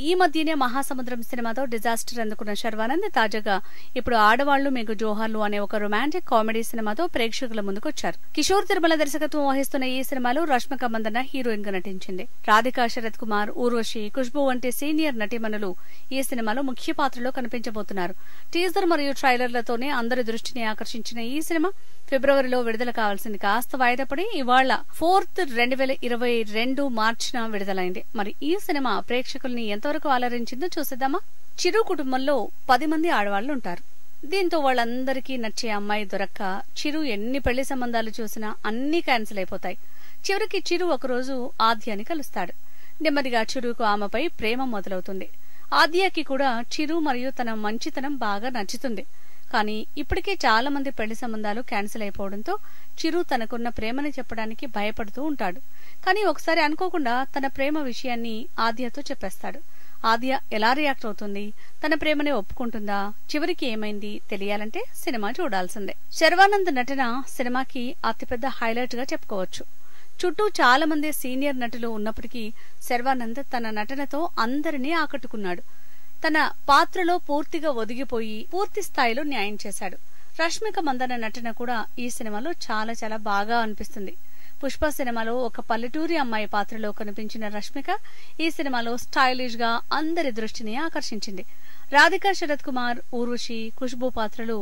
ఈ మధ్యనే మహాసముద్రం సినిమాతో డిజాస్టర్ అందుకున్న శర్వానంద్ తాజాగా ఇప్పుడు ఆడవాళ్లు మీకు జోహార్లు అనే ఒక రొమాంటిక్ కామెడీ సినిమాతో ప్రేక్షకుల ముందుకొచ్చారు. కిషోర్ తిరుమల దర్శకత్వం వహిస్తున్న ఈ సినిమాలో రష్మిక మందన్న హీరోయిన్ గా నటించింది. రాధికా శరత్ కుమార్, ఊర్వశి, ఖుష్బూ వంటి సీనియర్ నటీమణులు ఈ సినిమాలో ముఖ్య పాత్రలో కనిపించబోతున్నారు. టీజర్ మరియు ట్రైలర్లతోనే అందరి దృష్టిని ఆకర్షించిన ఈ సినిమా ఫిబ్రవరిలో విడుదల కావాల్సింది కాస్త వాయిదా పడి ఇవాళ 4th 2022 మార్చిన విడుదలైంది. మరి ఈ సినిమా ప్రేక్షకుల్ని ఎంతవరకు అలరించిందో చూసేద్దామా. చిరు కుటుంబంలో 10 మంది ఆడవాళ్లు ఉంటారు. దీంతో వాళ్ళందరికీ నచ్చే అమ్మాయి దొరక్క చిరు ఎన్ని పెళ్లి సంబంధాలు చూసినా అన్నీ క్యాన్సిల్ అయిపోతాయి. చివరికి చిరు ఒకరోజు ఆద్యాని కలుస్తాడు. నెమ్మదిగా చిరుకు ఆమెపై ప్రేమ మొదలవుతుంది. ఆద్యాకి కూడా చిరు మరియు తన మంచితనం బాగా నచ్చుతుంది. కానీ ఇప్పటికే చాలా మంది పెళ్లి సంబంధాలు క్యాన్సిల్ అయిపోవడంతో చిరు తనకున్న ప్రేమని చెప్పడానికి భయపడుతూ ఉంటాడు. కానీ ఒకసారి అనుకోకుండా తన ప్రేమ విషయాన్ని ఆద్యతో చెప్పేస్తాడు. ఆద్య ఎలా రియాక్ట్ అవుతుంది, తన ప్రేమని ఒప్పుకుంటుందా, చివరికి ఏమైంది తెలియాలంటే సినిమా చూడాల్సిందే. శర్వానంద్ నటన సినిమాకి అతిపెద్ద హైలైట్ గా చెప్పుకోవచ్చు. చుట్టూ చాలా మంది సీనియర్ నటులు ఉన్నప్పటికీ శర్వానంద్ తన నటనతో అందరినీ ఆకట్టుకున్నాడు. తన పాత్రలో పూర్తిగా ఒదిగిపోయి పూర్తి స్థాయిలో న్యాయం చేశాడు. రష్మిక మందన నటన కూడా ఈ సినిమాలో చాలా చాలా బాగా అనిపిస్తుంది. పుష్ప సినిమాలో ఒక పల్లెటూరి అమ్మాయి పాత్రలో కనిపించిన రష్మిక ఈ సినిమాలో స్టైలిష్ గా అందరి దృష్టిని ఆకర్షించింది. రాధికా శరత్ కుమార్, ఊర్వశి, ఖుష్బూ పాత్రలు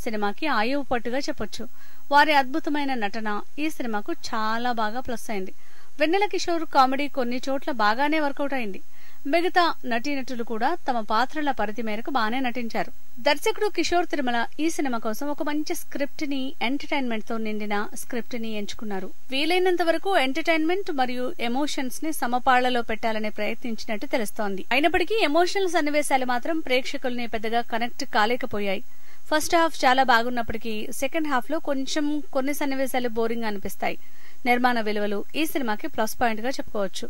సినిమాకి ఆయువు పట్టుగా చెప్పొచ్చు. వారి అద్భుతమైన నటన ఈ సినిమాకు చాలా బాగా ప్లస్ అయింది. వెన్నెల కిషోర్ కామెడీ కొన్ని చోట్ల బాగానే వర్కౌట్ అయింది. మిగతా నటీనటులు కూడా తమ పాత్రల పరిధి మేరకు బాగానే నటించారు. దర్శకుడు కిషోర్ తిరుమల ఈ సినిమా కోసం ఒక మంచి స్క్రిప్ట్ ని, ఎంటర్టైన్మెంట్ తో నిండిన స్క్రిప్ట్ ని ఎంచుకున్నారు. వీలైనంత వరకు ఎంటర్టైన్మెంట్ మరియు ఎమోషన్స్ ని సమపాళ్లలో పెట్టాలని ప్రయత్నించినట్టు తెలుస్తోంది. అయినప్పటికీ ఎమోషనల్ సన్నివేశాలు మాత్రం ప్రేక్షకుల్ని పెద్దగా కనెక్ట్ కాలేకపోయాయి. ఫస్ట్ హాఫ్ చాలా బాగున్నప్పటికీ సెకండ్ హాఫ్ లో కొన్ని సన్నివేశాలు బోరింగ్ అనిపిస్తాయి. నిర్మాణ విలువలు ఈ సినిమాకి ప్లస్ పాయింట్ గా చెప్పుకోవచ్చు.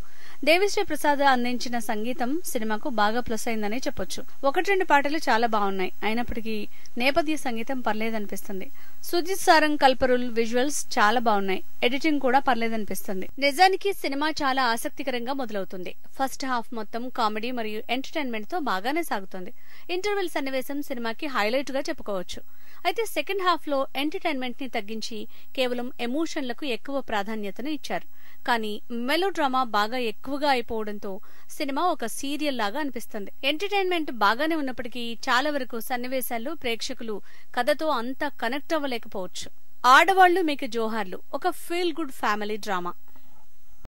దేవిశ్రీ ప్రసాద్ అందించిన సంగీతం సినిమాకు బాగా ప్లస్ అయిందని చెప్పొచ్చు. 1-2 పాటలు చాలా బాగున్నాయి. అయినప్పటికీ నేపథ్య సంగీతం పర్లేదనిపిస్తుంది. సుజిత్ సారంగ్ కల్పరుల్ విజువల్స్ చాలా బాగున్నాయి. ఎడిటింగ్ కూడా పర్లేదనిపిస్తుంది. నిజానికి సినిమా చాలా ఆసక్తికరంగా మొదలవుతుంది. ఫస్ట్ హాఫ్ మొత్తం కామెడీ మరియు ఎంటర్టైన్మెంట్ తో బాగానే సాగుతుంది. ఇంటర్వెల్ సన్నివేశం సినిమాకి హైలైట్ గా చెప్పుకోవచ్చు. అయితే సెకండ్ హాఫ్ లో ఎంటర్టైన్మెంట్ ని తగ్గించి కేవలం ఎమోషన్లకు ఎక్కువ ప్రాధాన్యతను ఇచ్చారు. కానీ మెలో డ్రామా బాగా ఎక్కువగా అయిపోవడంతో సినిమా ఒక సీరియల్ లాగా అనిపిస్తుంది. ఎంటర్టైన్మెంట్ బాగానే ఉన్నప్పటికీ చాలా వరకు సన్నివేశాల్లో ప్రేక్షకులు కథతో అంత కనెక్ట్ అవ్వలేకపోవచ్చు. ఆడవాళ్లు మీకు జోహార్లు ఒక ఫీల్ గుడ్ ఫ్యామిలీ డ్రామా.